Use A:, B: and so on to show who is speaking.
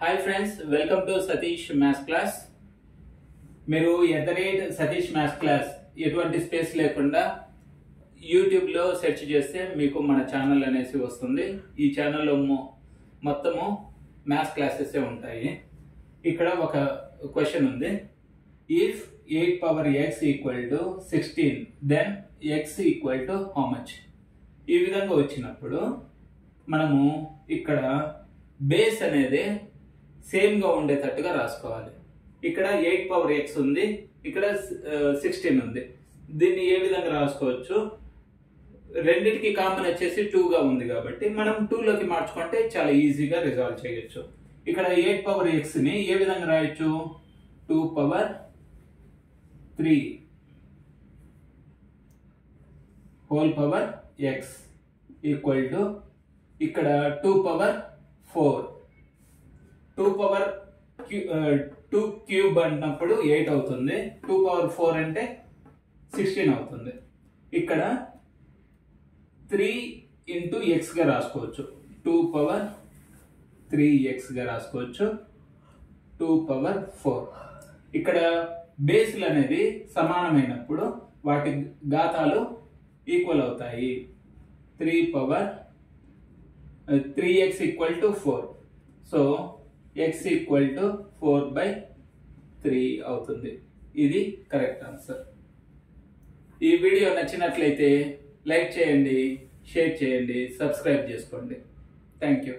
A: Hi friends, welcome to Satish maths class. మీరు @Satish maths class ఎటువంటి space లేకుండా యూట్యూబ్లో సెర్చ్ చేస్తే మీకు మన ఛానల్ అనేసి వస్తుంది. ఈ ఛానల్లో మొత్తము మ్యాథ్స్ క్లాసెస్ ఉంటాయి. ఇక్కడ ఒక క్వశ్చన్ ఉంది. If 8 power x equal to 16 then x equal to how much? ఈ విధంగా వచ్చినప్పుడు మనము ఇక్కడ బేస్ అనేది సేమ్ గా ఉండేటట్టుగా రాసుకోవాలి. ఇక్కడ 8 power x ఉంది, ఇక్కడ 16 ఉంది. దీన్ని ఏ విధంగా రాసుకోవచ్చు? రెండిటికి కామన్ వచ్చేసి 2 గా ఉంది కాబట్టి మనం 2 లోకి మార్చుకుంటే చాలా ఈజీగా రిజాల్వ్ చేయొచ్చు. ఇక్కడ 8 power x ని ఏ విధంగా రాయొచ్చు? 2 power 3 whole power x equal to ఇక్కడ 2 power 4 2 power 2 క్యూబ్ అన్నప్పుడు 8 అవుతుంది. 2 power 4 అంటే 16 అవుతుంది. ఇక్కడ 3 into x గా రాసుకోవచ్చు. 2 power 3x గా రాసుకోవచ్చు. 2 power 4. ఇక్కడ బేస్లు అనేది సమానమైనప్పుడు వాటి ఘాతాలు ఈక్వల్ అవుతాయి. 3 power 3x equal to 4. So x equal to 4/3 అవుతుంది. ఇది కరెక్ట్ ఆన్సర్. ఈ వీడియో నచ్చినట్లయితే లైక్ చేయండి, షేర్ చేయండి, సబ్స్క్రైబ్ చేసుకోండి. Thank you.